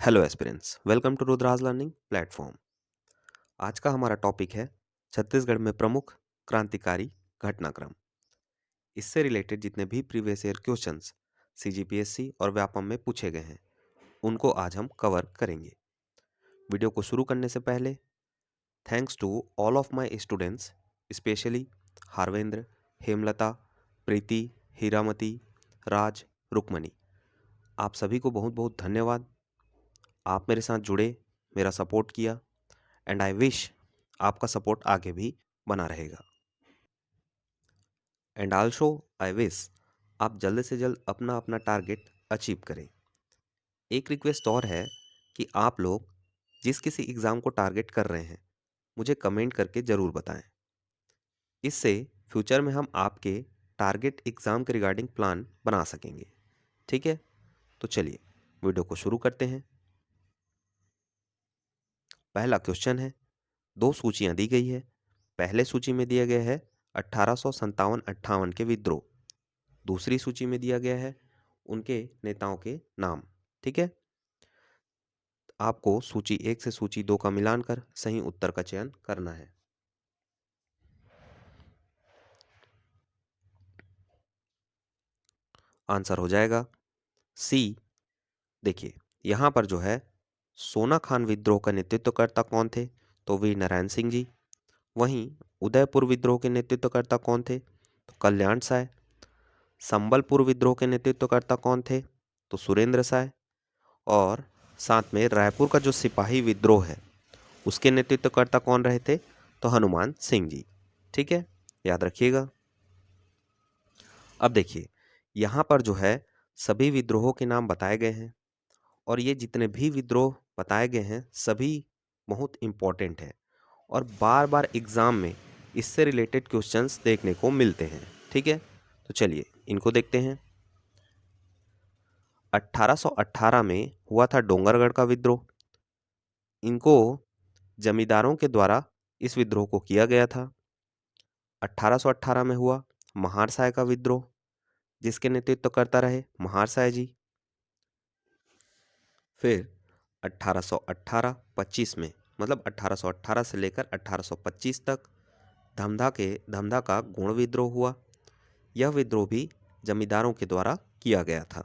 Hello aspirants, welcome to Rudra's learning platform. आज का हमारा टॉपिक है छत्तीसगढ़ में प्रमुख क्रांतिकारी घटनाक्रम। इससे रिलेटेड जितने भी प्रीवियस ईयर क्वेश्चंस सीजीपीएससी और व्यापम में पूछे गए हैं उनको आज हम कवर करेंगे। वीडियो को शुरू करने से पहले thanks to all of my students, specially Harvendra, Hemlata, Preeti, Hiramati, Raj, Rukmani. आप सभी को बहुत बहुत धन्यवाद। आप मेरे साथ जुड़े, मेरा सपोर्ट किया एंड आई विश आपका सपोर्ट आगे भी बना रहेगा। एंड आल्सो आई विश आप जल्द से जल्द अपना अपना टारगेट अचीव करें। एक रिक्वेस्ट और है कि आप लोग जिस किसी एग्ज़ाम को टारगेट कर रहे हैं मुझे कमेंट करके ज़रूर बताएं। इससे फ्यूचर में हम आपके टारगेट एग्ज़ाम के रिगार्डिंग प्लान बना सकेंगे। ठीक है, तो चलिए वीडियो को शुरू करते हैं। पहला क्वेश्चन है, दो सूचियां दी गई है। पहले सूची में दिया गया है 1857-58 के विद्रोह, दूसरी सूची में दिया गया है उनके नेताओं के नाम। ठीक है, आपको सूची 1 से सूची 2 का मिलान कर सही उत्तर का चयन करना है। आंसर हो जाएगा सी। देखिए यहाँ पर जो है सोना खान विद्रोह का नेतृत्वकर्ता कौन थे, तो वीर नारायण सिंह जी। वहीं उदयपुर विद्रोह के नेतृत्वकर्ता कौन थे, तो कल्याण साय। संबलपुर विद्रोह के नेतृत्वकर्ता कौन थे, तो सुरेंद्र साय। और साथ में रायपुर का जो सिपाही विद्रोह है उसके नेतृत्वकर्ता कौन रहे थे, तो हनुमान सिंह जी। ठीक है, याद रखिएगा। अब देखिए यहाँ पर जो है सभी विद्रोहों के नाम बताए गए हैं और ये जितने भी विद्रोह बताए गए हैं सभी बहुत इम्पोर्टेंट है और बार बार एग्जाम में इससे रिलेटेड क्वेश्चंस देखने को मिलते हैं। ठीक है, तो चलिए इनको देखते हैं। 1818 में हुआ था डोंगरगढ़ का विद्रोह। इनको जमींदारों के द्वारा इस विद्रोह को किया गया था। 1818 में हुआ महारसाय का विद्रोह, जिसके नेतृत्व करता रहे महारसाय जी। फिर 1818-25 में, मतलब 1818 से लेकर 1825 तक धमधा का गोंड विद्रोह हुआ। यह विद्रोह भी जमींदारों के द्वारा किया गया था।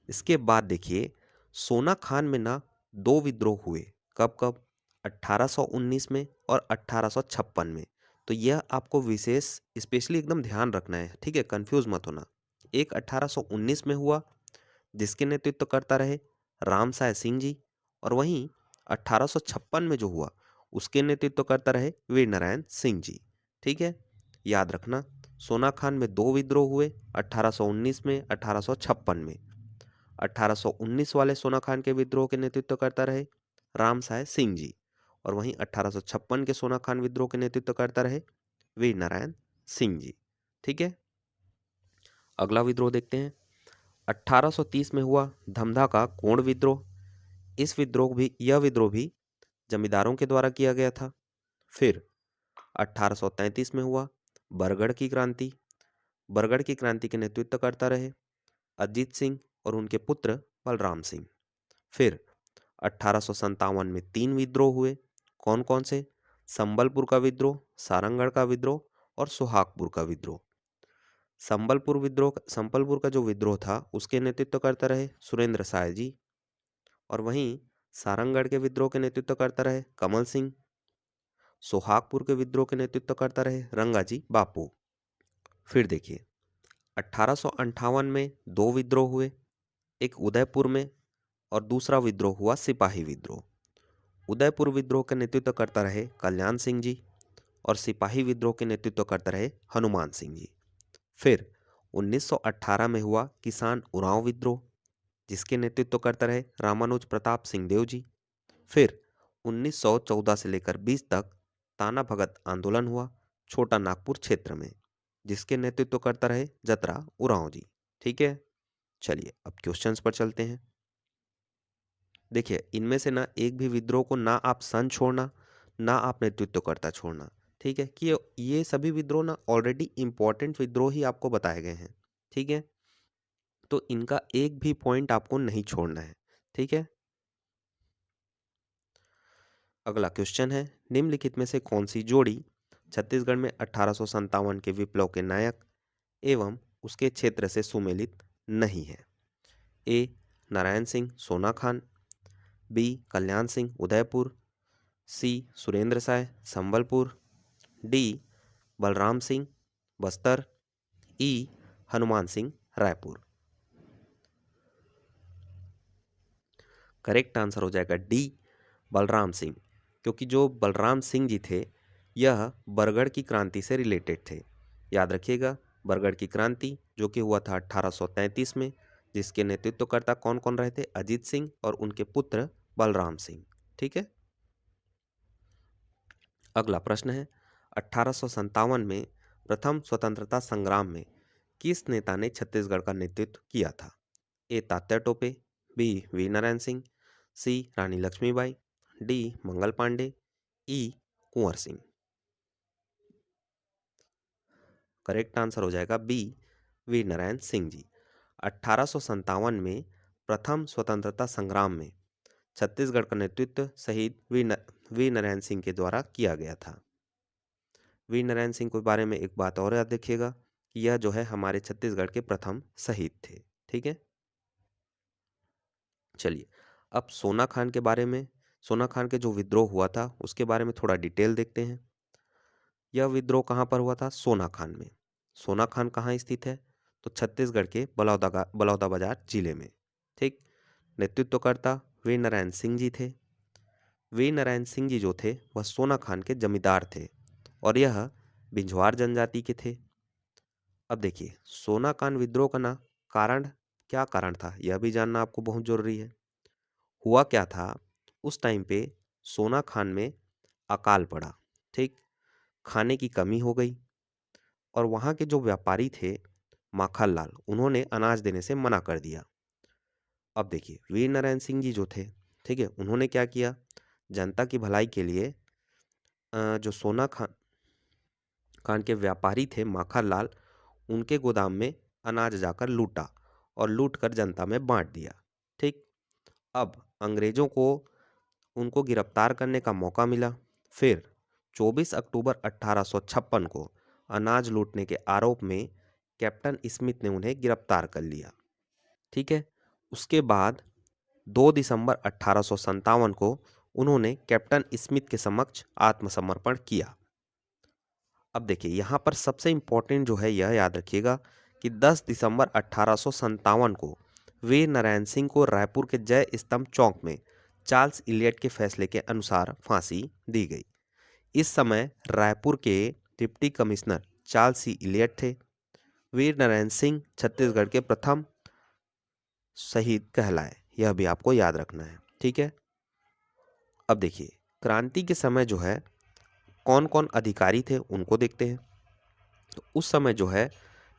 इसके बाद देखिए सोना खान में ना दो विद्रोह हुए। कब कब? 1819 में और 1856 में। तो यह आपको विशेष स्पेशली एकदम ध्यान रखना है। ठीक है, कंफ्यूज मत होना। एक 1819 में हुआ जिसके नेतृत्व करता रहे रामसाय सिंह जी, और वहीं 1856 में जो हुआ उसके नेतृत्व करता रहे वीर नारायण सिंह जी। ठीक है, याद रखना सोना खान में दो विद्रोह हुए 1819 में, 1856 में। 1819 वाले सोना खान के विद्रोह के नेतृत्व करता रहे रामसाय सिंह जी, और वहीं 1856 के सोना खान विद्रोह के नेतृत्व करता रहे वीर नारायण सिंह जी। ठीक है, अगला विद्रोह देखते हैं। 1830 में हुआ धमधा का कोंड विद्रोह। यह विद्रोह भी जमींदारों के द्वारा किया गया था। फिर 1833 में हुआ बरगढ़ की क्रांति। बरगढ़ की क्रांति के नेतृत्व करता रहे अजीत सिंह और उनके पुत्र बलराम सिंह। फिर 1857 में तीन विद्रोह हुए। कौन कौन से? संबलपुर का विद्रोह, सारंगढ़ का विद्रोह और सुहागपुर का विद्रोह। संबलपुर का जो विद्रोह था उसके नेतृत्व करता रहे सुरेंद्र साय जी, और वहीं सारंगढ़ के विद्रोह के नेतृत्व करता रहे कमल सिंह। सुहागपुर के विद्रोह के नेतृत्व करता रहे रंगाजी बापू। फिर देखिए 1858 में दो विद्रोह हुए, एक उदयपुर में और दूसरा विद्रोह हुआ सिपाही विद्रोह। उदयपुर विद्रोह का नेतृत्व करता रहे कल्याण सिंह जी, और सिपाही विद्रोह के नेतृत्व करता रहे हनुमान सिंह जी। फिर 1918 में हुआ किसान उरांव विद्रोह, जिसके नेतृत्व करता रहे रामानुज प्रताप सिंह देव जी। फिर 1914 से लेकर 20 तक ताना भगत आंदोलन हुआ छोटा नागपुर क्षेत्र में, जिसके नेतृत्व करता रहे जतरा उरांव जी। ठीक है, चलिए अब क्वेश्चंस पर चलते हैं। देखिए इनमें से ना एक भी विद्रोह को ना आप सन छोड़ना, ना आप नेतृत्वकर्ता छोड़ना। ठीक है, कि ये सभी विद्रोह ना ऑलरेडी इंपॉर्टेंट विद्रोह ही आपको बताए गए हैं। ठीक है, तो इनका एक भी पॉइंट आपको नहीं छोड़ना है। ठीक है, अगला क्वेश्चन है, निम्नलिखित में से कौन सी जोड़ी छत्तीसगढ़ में 1857 के विप्लव के नायक एवं उसके क्षेत्र से सुमेलित नहीं है? ए नारायण सिंह सोना खान, बी कल्याण सिंह उदयपुर, सी सुरेंद्र साय संबलपुर, डी बलराम सिंह बस्तर, ई हनुमान सिंह रायपुर। करेक्ट आंसर हो जाएगा डी बलराम सिंह, क्योंकि जो बलराम सिंह जी थे यह बरगढ़ की क्रांति से रिलेटेड थे। याद रखिएगा, बरगढ़ की क्रांति जो कि हुआ था 1833 में, जिसके नेतृत्वकर्ता कौन कौन रहे थे? अजीत सिंह और उनके पुत्र बलराम सिंह। ठीक है। अगला प्रश्न है, 1857 में प्रथम स्वतंत्रता संग्राम में किस नेता ने छत्तीसगढ़ का नेतृत्व किया था? A Tatya Tope, B Veer Narayan Singh, C Rani Laxmibai, D Mangal Pandey, E Kunwar Singh. Correct answer हो जाएगा बी वी नारायण सिंह जी। 1857 में प्रथम स्वतंत्रता संग्राम में छत्तीसगढ़ का नेतृत्व शहीद वी नारायण सिंह के द्वारा किया गया था। वी नारायण सिंह के बारे में एक बात और याद रखिएगा कि यह जो है हमारे छत्तीसगढ़ के प्रथम शहीद थे। ठीक है। चलिए अब सोना खान के बारे में, सोना खान के जो विद्रोह हुआ था उसके बारे में थोड़ा डिटेल देखते हैं। यह विद्रोह कहाँ पर हुआ था? सोना खान में। सोना खान कहाँ स्थित है? तो छत्तीसगढ़ के बलौदाबाजार जिले में। ठीक। नेतृत्वकर्ता वी नारायण सिंह जी थे। वी नारायण सिंह जी जो थे वह सोना खान के जमींदार थे और यह बिंझवार जनजाति के थे। अब देखिए, सोना खान विद्रोह का ना कारण, क्या कारण था यह भी जानना आपको बहुत जरूरी है। हुआ क्या था, उस टाइम पे सोना खान में अकाल पड़ा। ठीक। खाने की कमी हो गई और वहाँ के जो व्यापारी थे माखनलाल, उन्होंने अनाज देने से मना कर दिया। अब देखिए, वीर नारायण सिंह जी जो थे, ठीक है, उन्होंने क्या किया, जनता की भलाई के लिए जो सोना खान के व्यापारी थे माखनलाल, उनके गोदाम में अनाज जाकर लूटा और लूट कर जनता में बांट दिया। ठीक। अब अंग्रेजों को उनको गिरफ्तार करने का मौका मिला। फिर 24 अक्टूबर 1856 को अनाज लूटने के आरोप में कैप्टन स्मिथ ने उन्हें गिरफ्तार कर लिया। ठीक है। उसके बाद 2 दिसंबर 1857 को उन्होंने कैप्टन स्मिथ के समक्ष आत्मसमर्पण किया। अब देखिए, यहाँ पर सबसे इंपॉर्टेंट जो है यह याद रखिएगा कि 10 दिसंबर 1857 को वीर नारायण सिंह को रायपुर के जय स्तंभ चौक में चार्ल्स इलियट के फैसले के अनुसार फांसी दी गई। इस समय रायपुर के डिप्टी कमिश्नर चार्ल्स सी इलियट थे। वीर नारायण सिंह छत्तीसगढ़ के प्रथम शहीद कहलाए, यह भी आपको याद रखना है। ठीक है। अब देखिए, क्रांति के समय जो है कौन कौन अधिकारी थे उनको देखते हैं। तो उस समय जो है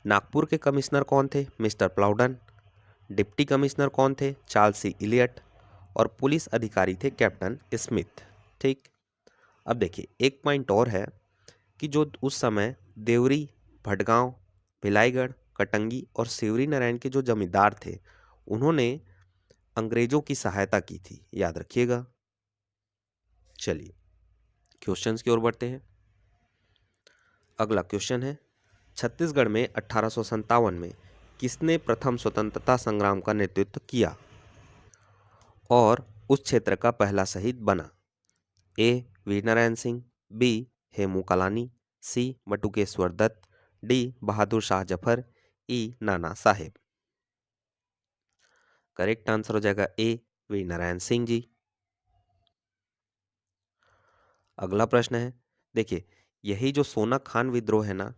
नागपुर के कमिश्नर कौन थे? मिस्टर प्लाउडन। डिप्टी कमिश्नर कौन थे? चार्ल्स सी इलियट। और पुलिस अधिकारी थे कैप्टन स्मिथ। ठीक। अब देखिए, एक पॉइंट और है कि जो उस समय देवरी, भटगांव, भिलाईगढ़, कटंगी और सिवरी नारायण के जो जमींदार थे, उन्होंने अंग्रेजों की सहायता की थी, याद रखिएगा। चलिए क्वेश्चंस की ओर बढ़ते हैं। अगला क्वेश्चन है, छत्तीसगढ़ में 1857 में किसने प्रथम स्वतंत्रता संग्राम का नेतृत्व किया और उस क्षेत्र का पहला शहीद बना? ए वीरनारायण सिंह, बी हेमू कालानी, सी बटुकेश्वर दत्त, डी बहादुर शाह जफर, ई नाना साहेब। करेक्ट आंसर हो जाएगा ए वीरनारायण सिंह जी। अगला प्रश्न है, देखिए, यही जो सोना खान विद्रोह है ना,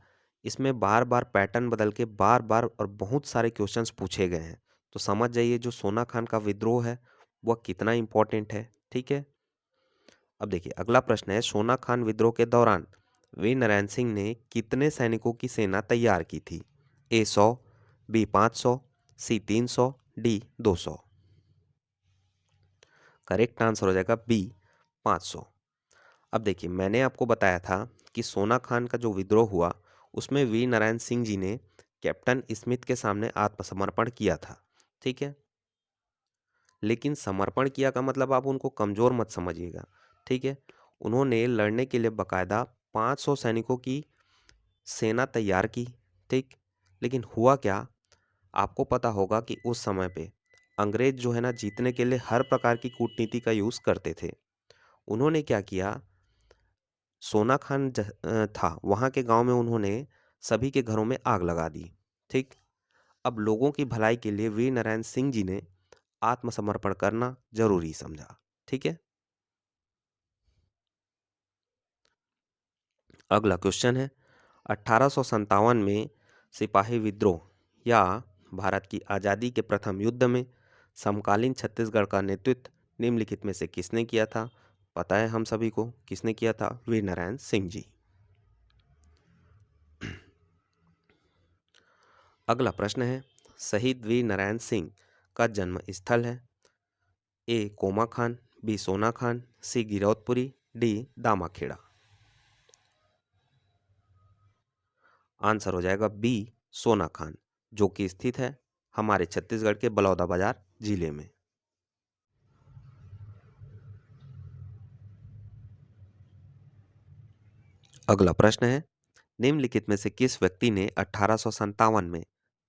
इसमें बार बार पैटर्न बदल के बार बार और बहुत सारे क्वेश्चंस पूछे गए हैं। तो समझ जाइए जो सोना खान का विद्रोह है वह कितना इंपॉर्टेंट है। ठीक है। अब देखिए, अगला प्रश्न है, सोना खान विद्रोह के दौरान वीर नारायण सिंह ने कितने सैनिकों की सेना तैयार की थी? ए 100, बी 500, सी 300, डी 200। करेक्ट आंसर हो जाएगा बी 500। अब देखिए, मैंने आपको बताया था कि सोना खान का जो विद्रोह हुआ उसमें वीर नारायण सिंह जी ने कैप्टन स्मिथ के सामने आत्मसमर्पण किया था। ठीक है। लेकिन समर्पण किया का मतलब आप उनको कमजोर मत समझिएगा। ठीक है। उन्होंने लड़ने के लिए बकायदा 500 सैनिकों की सेना तैयार की। ठीक। लेकिन हुआ क्या, आपको पता होगा कि उस समय पे अंग्रेज जो है ना जीतने के लिए हर प्रकार की कूटनीति का यूज करते थे। उन्होंने क्या किया, सोना खान था वहां के गांव में, उन्होंने सभी के घरों में आग लगा दी। ठीक। अब लोगों की भलाई के लिए वीर नारायण सिंह जी ने आत्मसमर्पण करना जरूरी समझा। ठीक है। अगला क्वेश्चन है, 1857 में सिपाही विद्रोह या भारत की आज़ादी के प्रथम युद्ध में समकालीन छत्तीसगढ़ का नेतृत्व निम्नलिखित में से किसने किया था? पता है हम सभी को किसने किया था, वीर नारायण सिंह जी। अगला प्रश्न है, शहीद वीर नारायण सिंह का जन्म स्थल है? ए कोमा खान, बी सोना खान, सी गिरौदपुरी, डी दामाखेड़ा। आंसर हो जाएगा बी सोना खान, जो कि स्थित है हमारे छत्तीसगढ़ के बलौदाबाजार जिले में। अगला प्रश्न है, निम्नलिखित में से किस व्यक्ति ने 1857 में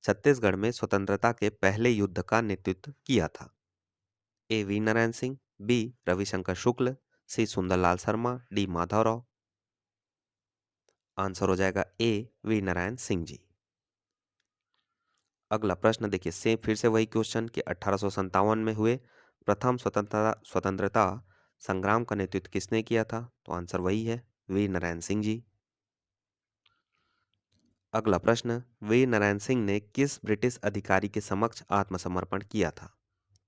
छत्तीसगढ़ में स्वतंत्रता के पहले युद्ध का नेतृत्व किया था? A V Narayan Singh, B Ravishankar Shukla, C Sundarlal Sharma, D Madhavrao. Answer हो जाएगा ए वी नारायण सिंह जी। अगला प्रश्न देखिए, से फिर से वही क्वेश्चन कि 1857 में हुए प्रथम स्वतंत्रता संग्राम का नेतृत्व किसने किया था? तो आंसर वही है, वीर नारायण सिंह जी। अगला प्रश्न, वीर नारायण सिंह ने किस ब्रिटिश अधिकारी के समक्ष आत्मसमर्पण किया था?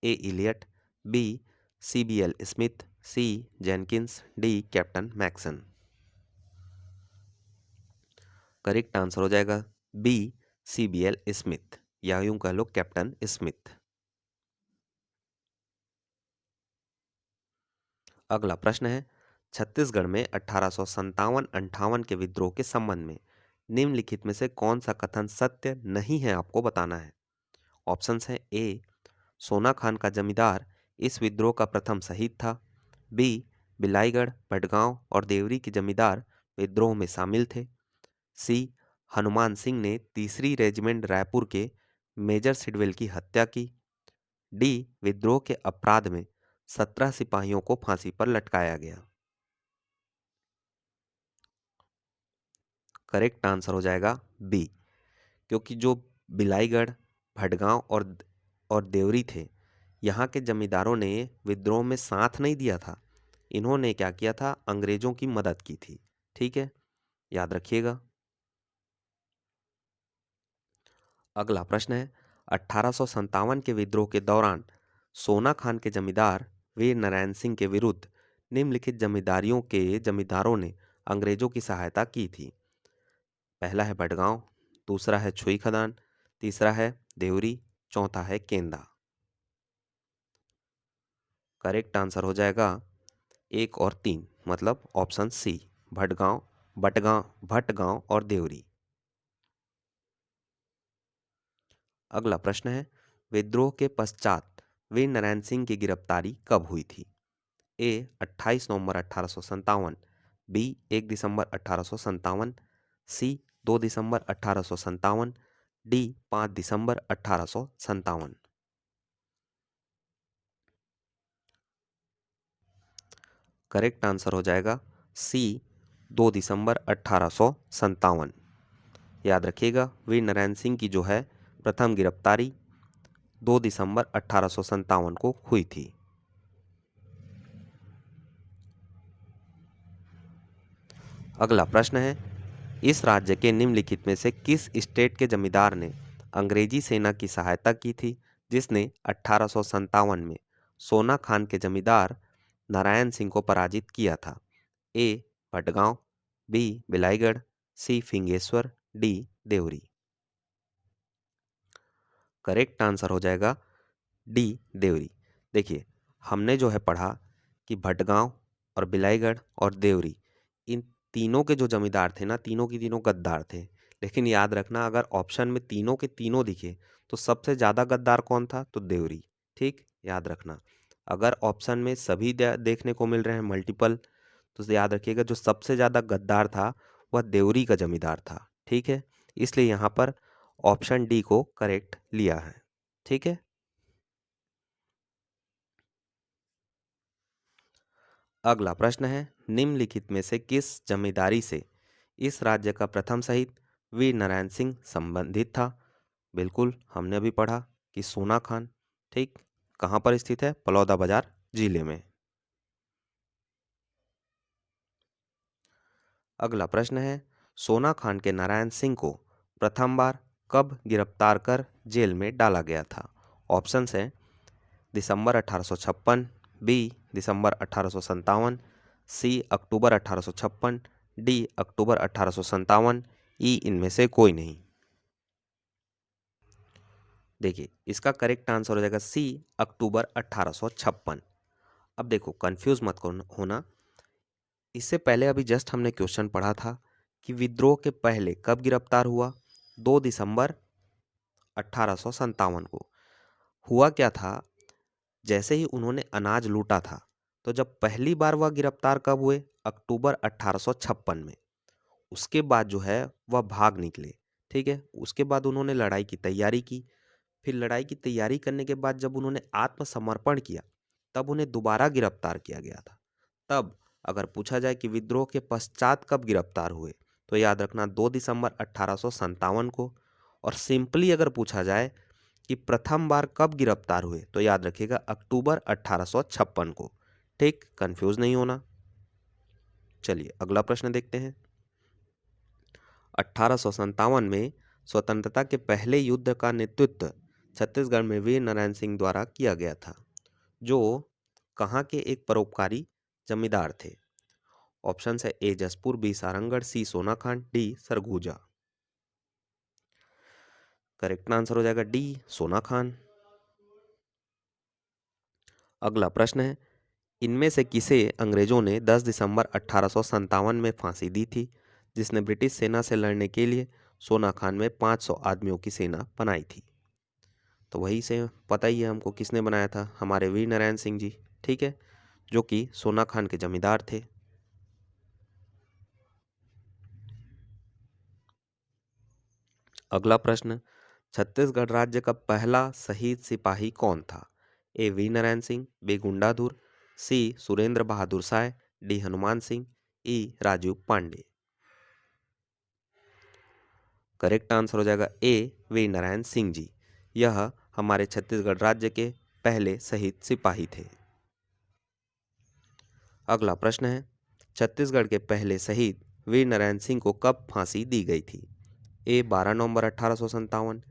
A Elliot, B CBL Smith, C Jenkins, D captain Maxon. Correct answer हो जाएगा बी सीबीएल स्मिथ, या यूं कह लो कैप्टन स्मिथ। अगला प्रश्न है, छत्तीसगढ़ में 1857-58 के विद्रोह के संबंध में निम्नलिखित में से कौन सा कथन सत्य नहीं है, आपको बताना है। ऑप्शंस है, ए सोना खान का जमींदार इस विद्रोह का प्रथम शहीद था, बी बिलाईगढ़, भटगांव और देवरी के जमींदार विद्रोह में शामिल थे, सी हनुमान सिंह ने तीसरी रेजिमेंट रायपुर के मेजर सिडवेल की हत्या की, डी विद्रोह के अपराध में 17 सिपाहियों को फांसी पर लटकाया गया। करेक्ट आंसर हो जाएगा बी, क्योंकि जो बिलाईगढ़, भटगांव और देवरी थे, यहाँ के जमींदारों ने विद्रोह में साथ नहीं दिया था। इन्होंने क्या किया था, अंग्रेजों की मदद की थी। ठीक है, याद रखिएगा। अगला प्रश्न है, 1857 के विद्रोह के दौरान सोना खान के जमींदार वीर नारायण सिंह के विरुद्ध निम्नलिखित जमींदारियों के जमींदारों ने अंग्रेजों की सहायता की थी। पहला है भटगांव, दूसरा है छुई खदान, तीसरा है देवरी, चौथा है केंदा। करेक्ट आंसर हो जाएगा 1 और 3, मतलब ऑप्शन सी, भटगांव, भटगांव और देवरी। अगला प्रश्न है, विद्रोह के पश्चात वीर नारायण सिंह की गिरफ्तारी कब हुई थी? ए 28 नवंबर 1857, बी 1 दिसंबर 1857, सी 2 दिसंबर 1857, डी 5 दिसंबर 1857। करेक्ट आंसर हो जाएगा सी 2 दिसंबर 1857। याद रखिएगा, वीर नारायण सिंह की जो है प्रथम गिरफ्तारी 2 दिसंबर 1857 को हुई थी। अगला प्रश्न है, इस राज्य के निम्नलिखित में से किस स्टेट के जमींदार ने अंग्रेजी सेना की सहायता की थी जिसने 1857 में सोना खान के जमींदार नारायण सिंह को पराजित किया था? A Bhatgaon, B Bilaigarh, C Fingeshwar, D Deori. Correct answer हो जाएगा डी देवरी। देखिए, हमने जो है पढ़ा कि भटगांव और बिलाईगढ़ और देवरी, इन तीनों के जो जमींदार थे ना, तीनों की तीनों गद्दार थे। लेकिन याद रखना, अगर ऑप्शन में तीनों के तीनों दिखे तो सबसे ज्यादा गद्दार कौन था? तो देवरी। ठीक, याद रखना। अगर ऑप्शन में सभी देखने को मिल रहे हैं मल्टीपल, तो याद रखिएगा जो सबसे ज़्यादा गद्दार था वह देवरी का जमींदार था। ठीक है, इसलिए यहाँ पर ऑप्शन डी को करेक्ट लिया है। ठीक है, अगला प्रश्न है, निम्नलिखित में से किस जमींदारी से इस राज्य का प्रथम शहीद वीर नारायण सिंह संबंधित था? बिल्कुल, हमने अभी पढ़ा कि सोना खान। ठीक, कहाँ पर स्थित है? बलौदा बाजार जिले में। अगला प्रश्न है, सोना खान के नारायण सिंह को प्रथम बार कब गिरफ्तार कर जेल में डाला गया था? ऑप्शंस हैं दिसंबर 1856, बी दिसंबर 1857, सी अक्टूबर 1856, डी अक्टूबर 1857, ई इनमें से कोई नहीं। देखिए, इसका करेक्ट आंसर हो जाएगा सी अक्टूबर 1856। अब देखो, कंफ्यूज मत होना, इससे पहले अभी जस्ट हमने क्वेश्चन पढ़ा था कि विद्रोह के पहले कब गिरफ्तार हुआ? 2 दिसंबर 1857 को। हुआ क्या था, जैसे ही उन्होंने अनाज लूटा था, तो जब पहली बार वह गिरफ्तार कब हुए? अक्टूबर 1856 में। उसके बाद जो है वह भाग निकले। ठीक है, उसके बाद उन्होंने लड़ाई की तैयारी की। फिर लड़ाई की तैयारी करने के बाद जब उन्होंने आत्मसमर्पण किया, तब उन्हें दोबारा गिरफ्तार किया गया था। तब अगर पूछा जाए कि विद्रोह के पश्चात कब गिरफ्तार हुए, तो याद रखना 2 दिसंबर 1857 को। और सिंपली अगर पूछा जाए कि प्रथम बार कब गिरफ्तार हुए, तो याद रखिएगा अक्टूबर 1856 को। ठीक, कंफ्यूज नहीं होना। चलिए अगला प्रश्न देखते हैं। 1857 में स्वतंत्रता के पहले युद्ध का नेतृत्व छत्तीसगढ़ में वीर नारायण सिंह द्वारा किया गया था, जो कहाँ के एक परोपकारी जमींदार थे? ऑप्शन है A Jaspur, B Sarangarh, C Sonakhan, D Surguja. Correct answer हो जाएगा डी सोनाखान। अगला प्रश्न है, इनमें से किसे अंग्रेजों ने 10 दिसंबर 1857 में फांसी दी थी, जिसने ब्रिटिश सेना से लड़ने के लिए सोना खान में 500 आदमियों की सेना बनाई थी? तो वही से पता ही है हमको किसने बनाया था, हमारे वीर नारायण सिंह जी। ठीक है, जो कि सोना खान के जमींदार थे। अगला प्रश्न, छत्तीसगढ़ राज्य का पहला शहीद सिपाही कौन था? A V Narayan Singh, B Gundadhur, C Surendra Bahadur Sai, D Hanuman Singh, E Rajiv Pandey. Correct answer हो जाएगा ए वी नारायण सिंह जी। यह हमारे छत्तीसगढ़ राज्य के पहले शहीद सिपाही थे। अगला प्रश्न है, छत्तीसगढ़ के पहले शहीद वीर नारायण सिंह को कब फांसी दी गई थी? ए 12 नवंबर 1857,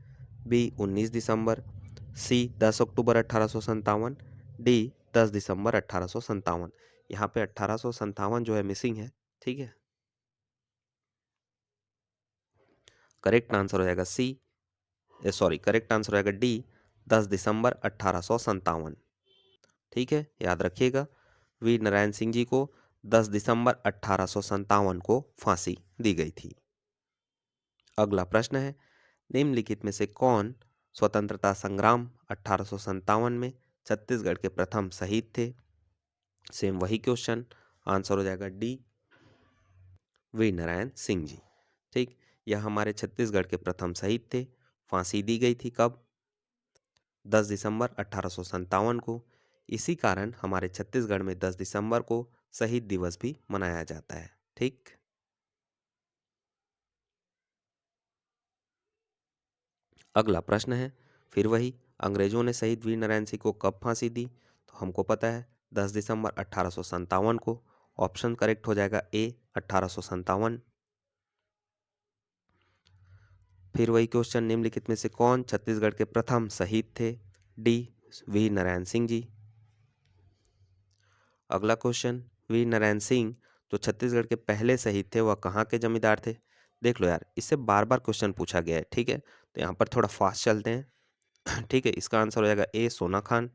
बी 19 दिसंबर, सी 10 अक्टूबर 1857, डी 10 दिसंबर 1857। यहाँ पे 1857 जो है मिसिंग है। ठीक है, करेक्ट आंसर हो जाएगा सी, सॉरी, करेक्ट आंसर हो जाएगा डी 10 दिसंबर 1857। ठीक है, याद रखिएगा, वीर नारायण सिंह जी को 10 दिसंबर 1857 को फांसी दी गई थी। अगला प्रश्न है, निम्नलिखित में से कौन स्वतंत्रता संग्राम 1857 में छत्तीसगढ़ के प्रथम शहीद थे? सेम वही क्वेश्चन, आंसर हो जाएगा डी वीर नारायण सिंह जी। ठीक, यह हमारे छत्तीसगढ़ के प्रथम शहीद थे। फांसी दी गई थी कब? 10 दिसंबर 1857 को। इसी कारण हमारे छत्तीसगढ़ में 10 दिसंबर को शहीद दिवस भी मनाया जाता है। ठीक, अगला प्रश्न है, फिर वही, अंग्रेजों ने शहीद वीर नारायण सिंह को कब फांसी दी? तो हमको पता है 10 दिसंबर 1857 को। ऑप्शन करेक्ट हो जाएगा ए 1857। फिर वही क्वेश्चन, निम्नलिखित में से कौन छत्तीसगढ़ के प्रथम शहीद थे? डी वीर नारायण सिंह जी। अगला क्वेश्चन, वीर नारायण सिंह जो छत्तीसगढ़ के पहले शहीद थे वह कहाँ के जमींदार थे? देख लो यार, इससे बार बार क्वेश्चन पूछा गया है। ठीक है, तो यहाँ पर थोड़ा फास्ट चलते हैं। ठीक है, इसका आंसर हो जाएगा ए सोना खान।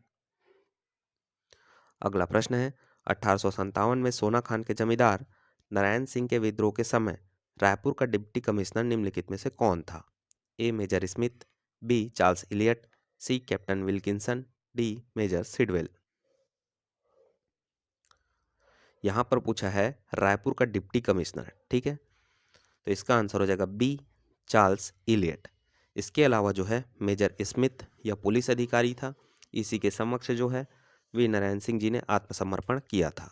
अगला प्रश्न है, 1857 में सोना खान के जमींदार नारायण सिंह के विद्रोह के समय रायपुर का डिप्टी कमिश्नर निम्नलिखित में से कौन था? A major Smith, B Charles Elliot, C captain Wilkinson, D major Sidwell. यहाँ पर पूछा है रायपुर का डिप्टी कमिश्नर, ठीक है, तो इसका आंसर हो जाएगा बी, चार्ल्स इलियट। इसके अलावा जो है मेजर स्मिथ यह पुलिस अधिकारी था, इसी के समक्ष जो है वीर नारायण सिंह जी ने आत्मसमर्पण किया था।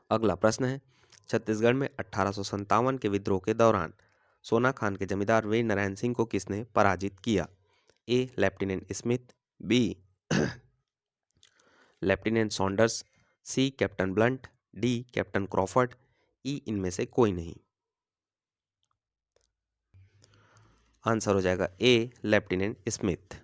अगला प्रश्न है, छत्तीसगढ़ में 1857 के विद्रोह के दौरान सोना खान के जमींदार वीर नारायण सिंह को किसने पराजित किया? A lieutenant Smith, B lieutenant Saunders, C captain Blunt, D captain Crawford, E इनमें से कोई नहीं। आंसर हो जाएगा ए लेफ्टिनेंट स्मिथ।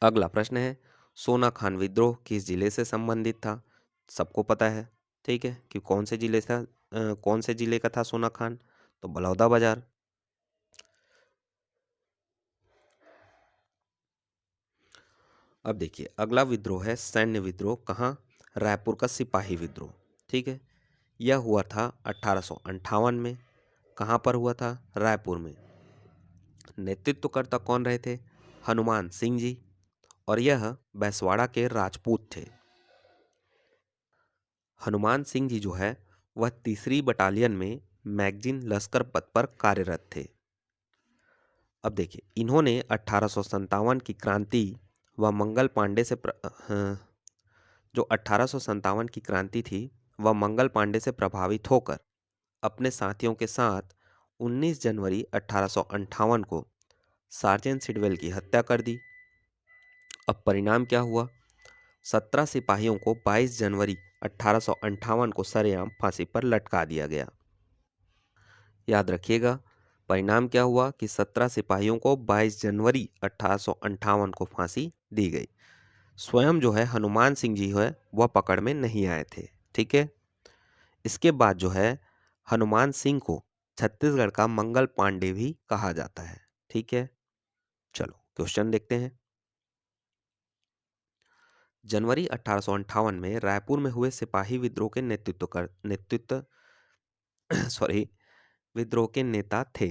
अगला प्रश्न है, सोना खान विद्रोह किस जिले से संबंधित था? सबको पता है, ठीक है, कि कौन से जिले था, कौन से जिले का था सोना खान? तो बलौदाबाजार। अब देखिए अगला विद्रोह है सैन्य विद्रोह, कहाँ? रायपुर का सिपाही विद्रोह, ठीक है, यह हुआ था 1858 में। कहाँ पर हुआ था? रायपुर में। नेतृत्वकर्ता कौन रहे थे? हनुमान सिंह जी, और यह बैसवाड़ा के राजपूत थे। हनुमान सिंह जी जो है वह 3री बटालियन में मैगजीन लश्कर पद पर कार्यरत थे। अब देखिए इन्होंने 1857 की क्रांति व मंगल पांडे से जो 1857 की क्रांति थी वह मंगल पांडे से प्रभावित होकर अपने साथियों के साथ 19 जनवरी 1858 को सार्जेंट सिडवेल की हत्या कर दी। अब परिणाम क्या हुआ? 17 सिपाहियों को 22 जनवरी 1858 को सरेआम फांसी पर लटका दिया गया। याद रखिएगा परिणाम क्या हुआ कि 17 सिपाहियों को 22 जनवरी 1858 को फांसी दी गई। स्वयं जो है हनुमान सिंह जी है वह पकड़ में नहीं आए थे, ठीक है। इसके बाद जो है हनुमान सिंह को छत्तीसगढ़ का मंगल पांडे भी कहा जाता है, ठीक है। चलो क्वेश्चन देखते हैं। जनवरी 1858 में रायपुर में हुए सिपाही विद्रोह के नेतृत्व सॉरी विद्रोह के नेता थे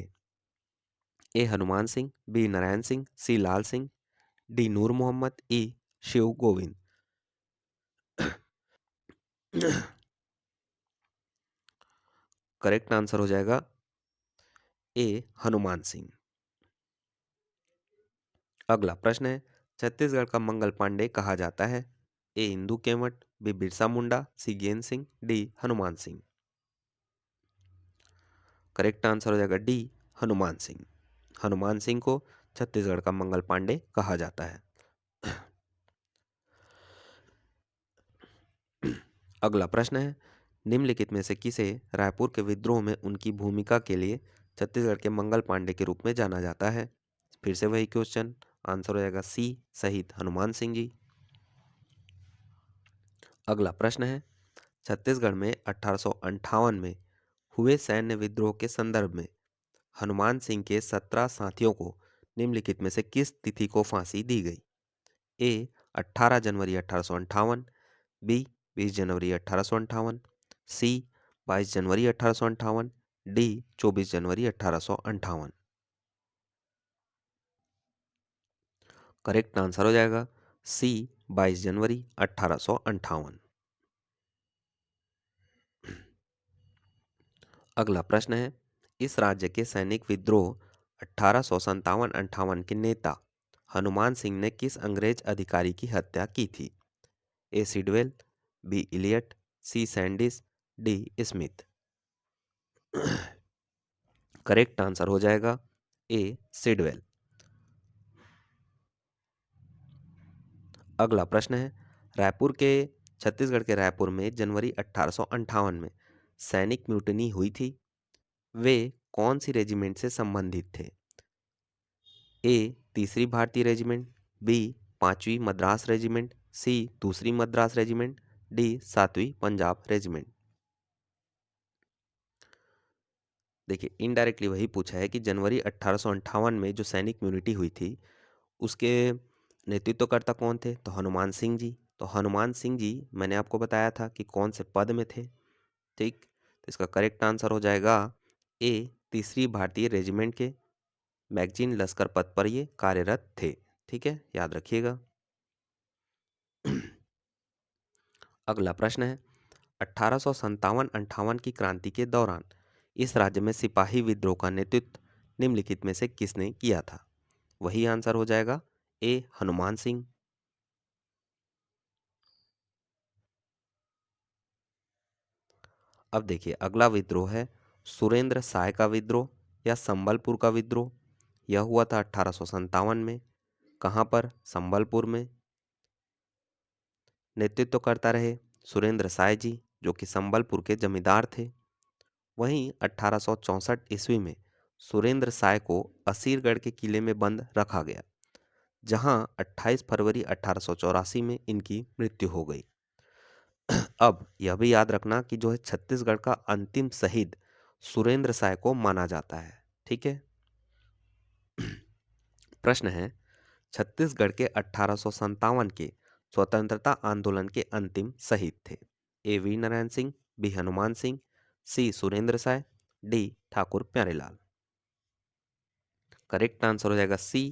ए हनुमान सिंह, बी नारायण सिंह, सी लाल सिंह, डी नूर मोहम्मद, ई शिव गोविंद। करेक्ट आंसर हो जाएगा ए हनुमान सिंह। अगला प्रश्न है, छत्तीसगढ़ का मंगल पांडे कहा जाता है? A Indu Kewat, B Birsa Munda, C Gen Singh, D Hanuman Singh. Correct answer हो जाएगा डी हनुमान सिंह। हनुमान सिंह को छत्तीसगढ़ का मंगल पांडे कहा जाता है। अगला प्रश्न है, निम्नलिखित में से किसे रायपुर के विद्रोह में उनकी भूमिका के लिए छत्तीसगढ़ के मंगल पांडे के रूप में जाना जाता है? फिर से वही क्वेश्चन, आंसर हो जाएगा सी शहीद हनुमान सिंह जी। अगला प्रश्न है, छत्तीसगढ़ में 1858 में हुए सैन्य विद्रोह के संदर्भ में हनुमान सिंह के 17 साथियों को निम्नलिखित में से किस तिथि को फांसी दी गई? ए 18 जनवरी 1858, बी 20 जनवरी 1858, सी 22 जनवरी 1858, डी 24 जनवरी 1858। करेक्ट आंसर हो जाएगा सी 22 जनवरी 1858। अगला प्रश्न है, इस राज्य के सैनिक विद्रोह 1857-58 के नेता हनुमान सिंह ने किस अंग्रेज अधिकारी की हत्या की थी? A Sidwell, B Elliot, C Sandys, D Smith. Correct answer हो जाएगा ए सिडवेल। अगला प्रश्न है, रायपुर के छत्तीसगढ़ के रायपुर में जनवरी 1858 में सैनिक म्यूटनी हुई थी, वे कौन सी रेजिमेंट से संबंधित थे? ए 3री भारतीय रेजिमेंट, बी 5वीं मद्रास रेजिमेंट, सी 2री मद्रास रेजिमेंट, डी 7वीं पंजाब रेजिमेंट। देखिए इनडायरेक्टली वही पूछा है कि जनवरी 1858 में जो सैनिक म्यूनिटी हुई थी उसके नेतृत्वकर्ता कौन थे? तो हनुमान सिंह जी। तो हनुमान सिंह जी मैंने आपको बताया था कि कौन से पद में थे, ठीक। तो इसका करेक्ट आंसर हो जाएगा ए 3री भारतीय रेजिमेंट के मैगजीन लश्कर पद पर ये कार्यरत थे, ठीक है, याद रखिएगा। अगला प्रश्न है 1857-58 की क्रांति के दौरान इस राज्य में सिपाही विद्रोह का नेतृत्व निम्नलिखित में से किसने किया था? वही आंसर हो जाएगा ए हनुमान सिंह। अब देखिए अगला विद्रोह है सुरेंद्र साय का विद्रोह या संबलपुर का विद्रोह। यह हुआ था 1857 में। कहां पर? संबलपुर में। नेतृत्व करता रहे सुरेंद्र साय जी, जो कि संबलपुर के जमींदार थे। वहीं 1864 ईस्वी में सुरेंद्र साय को असीरगढ़ के किले में बंद रखा गया, जहां 28 फरवरी 1884 में इनकी मृत्यु हो गई। अब यह भी याद रखना कि जो है छत्तीसगढ़ का अंतिम शहीद सुरेंद्र साय को माना जाता है। ठीक है। प्रश्न है छत्तीसगढ़ के 1857 के स्वतंत्रता आंदोलन के अंतिम शहीद थे? A V Narayan Singh, B Hanuman Singh, C Surendra Sai, D Thakur Pyarelal. Correct answer हो जाएगा सी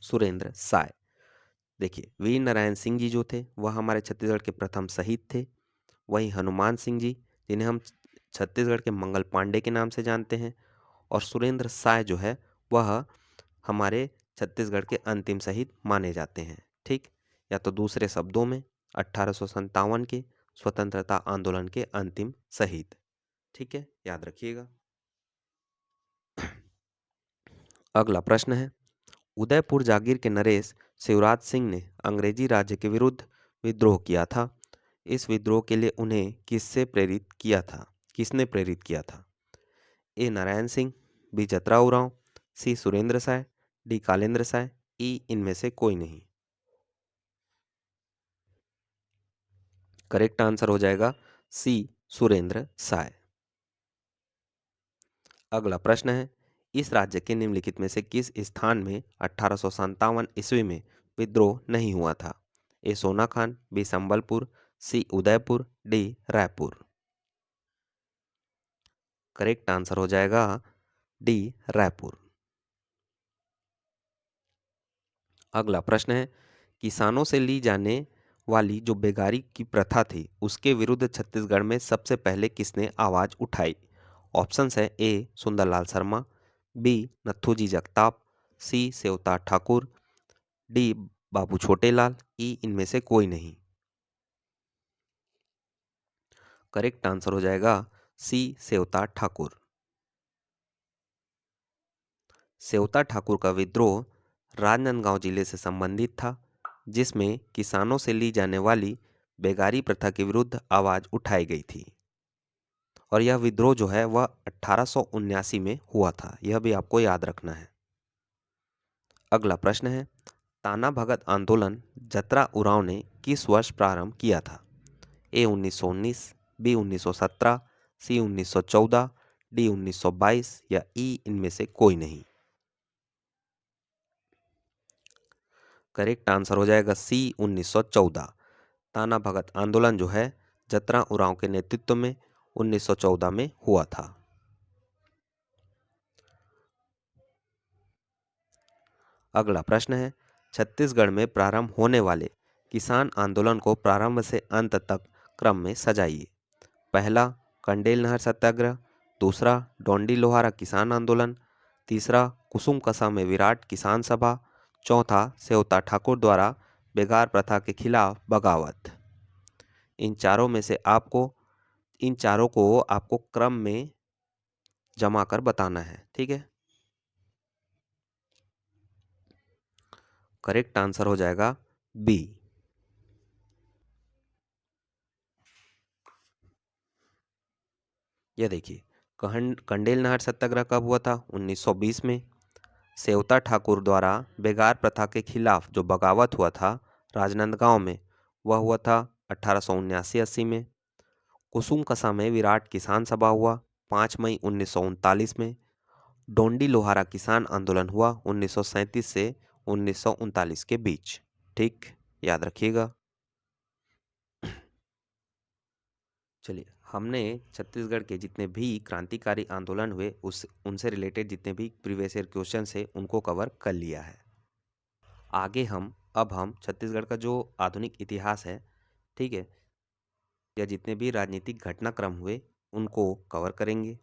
सुरेंद्र साय। देखिए वीर नारायण सिंह जी जो थे वह हमारे छत्तीसगढ़ के प्रथम शहीद थे। वहीं हनुमान सिंह जी, जिन्हें हम छत्तीसगढ़ के मंगल पांडे के नाम से जानते हैं, और सुरेंद्र साय जो है वह हमारे छत्तीसगढ़ के अंतिम शहीद माने जाते हैं। ठीक, या तो दूसरे शब्दों में 1857 के स्वतंत्रता आंदोलन के अंतिम शहीद। ठीक है, याद रखिएगा। अगला प्रश्न है उदयपुर जागीर के नरेश शिवराज सिंह ने अंग्रेजी राज्य के विरुद्ध विद्रोह किया था। इस विद्रोह के लिए उन्हें किसने प्रेरित किया था? ए नारायण सिंह, बी जतरा उरांव, सी सुरेंद्र साय, डी कालेंद्र साय, ई इनमें से कोई नहीं। करेक्ट आंसर हो जाएगा सी सुरेंद्र साय। अगला प्रश्न है इस राज्य के निम्नलिखित में से किस स्थान में 1857 ईस्वी में विद्रोह नहीं हुआ था? A Sonakhan, B Sambalpur, C Udaipur, D Raipur. Correct answer हो जाएगा डी रायपुर। अगला प्रश्न है किसानों से ली जाने वाली जो बेगारी की प्रथा थी उसके विरुद्ध छत्तीसगढ़ में सबसे पहले किसने आवाज उठाई? ऑप्शंस है ए सुंदरलाल शर्मा, बी नथुजी जगताप, सी सेवता ठाकुर, डी बाबू छोटेलाल, ई इनमें से कोई नहीं। करेक्ट आंसर हो जाएगा सी सेवता ठाकुर। सेवता ठाकुर का विद्रोह राजनांदगांव जिले से संबंधित था, जिसमें किसानों से ली जाने वाली बेगारी प्रथा के विरुद्ध आवाज उठाई गई थी। और यह विद्रोह जो है वह 1879 में हुआ था, यह भी आपको याद रखना है। अगला प्रश्न है ताना भगत आंदोलन जतरा उरांव ने किस वर्ष प्रारंभ किया था? ए 1919, बी 1917, सी 1914, डी 1922 या ई इनमें से कोई नहीं। करेक्ट आंसर हो जाएगा सी 1914। ताना भगत आंदोलन जो है जतरा उरांव के नेतृत्व में 1914 में हुआ था। अगला प्रश्न है छत्तीसगढ़ में प्रारंभ होने वाले किसान आंदोलन को प्रारंभ से अंत तक क्रम में सजाइए। पहला कंडेल नहर सत्याग्रह, दूसरा डोंडी लोहारा किसान आंदोलन, तीसरा कुसुम कसा में विराट किसान सभा, चौथा सेवता ठाकुर द्वारा बेगार प्रथा के खिलाफ बगावत। इन चारों को आपको क्रम में जमा कर बताना है। ठीक है, करेक्ट आंसर हो जाएगा बी। यह देखिए कंडेल नहर सत्याग्रह कब हुआ था? 1920 में। सेवता ठाकुर द्वारा बेगार प्रथा के खिलाफ जो बगावत हुआ था राजनांदगांव में, वह हुआ था 1879-80 में। कुसुम कसा में विराट किसान सभा हुआ 5 मई 1939 में। डोंडी लोहारा किसान आंदोलन हुआ 1937 से 1939 के बीच। ठीक, याद रखिएगा। चलिए, हमने छत्तीसगढ़ के जितने भी क्रांतिकारी आंदोलन हुए उनसे रिलेटेड जितने भी प्रीवियस ईयर क्वेश्चन है उनको कवर कर लिया है। आगे हम अब हम छत्तीसगढ़ का जो आधुनिक इतिहास है, ठीक है, या जितने भी राजनीतिक घटनाक्रम हुए उनको कवर करेंगे।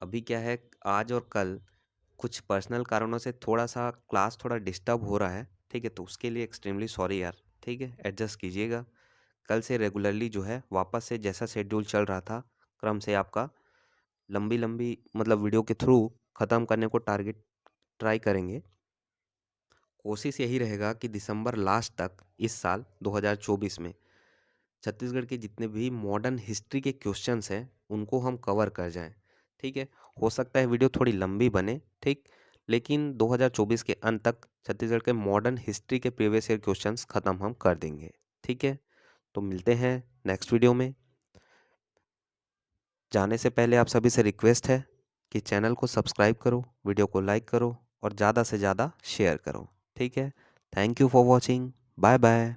अभी क्या है, आज और कल कुछ पर्सनल कारणों से थोड़ा सा क्लास थोड़ा डिस्टर्ब हो रहा है, ठीक है, तो उसके लिए एक्सट्रीमली सॉरी यार, ठीक है, एडजस्ट कीजिएगा। कल से रेगुलरली जो है वापस से जैसा शेड्यूल चल रहा था क्रम से आपका लंबी लंबी मतलब वीडियो के थ्रू ख़त्म करने को टारगेट ट्राई करेंगे। कोशिश यही रहेगा कि दिसंबर लास्ट तक इस साल 2024 में छत्तीसगढ़ के जितने भी मॉडर्न हिस्ट्री के क्वेश्चंस हैं उनको हम कवर कर जाएं, ठीक है। हो सकता है वीडियो थोड़ी लंबी बने, ठीक, लेकिन 2024 के अंत तक छत्तीसगढ़ के मॉडर्न हिस्ट्री के प्रीवियस ईयर क्वेश्चंस ख़त्म हम कर देंगे, ठीक है। तो मिलते हैं नेक्स्ट वीडियो में। जाने से पहले आप सभी से रिक्वेस्ट है कि चैनल को सब्सक्राइब करो, वीडियो को लाइक करो और ज़्यादा से ज़्यादा शेयर करो, ठीक है। Thank you for watching, bye bye.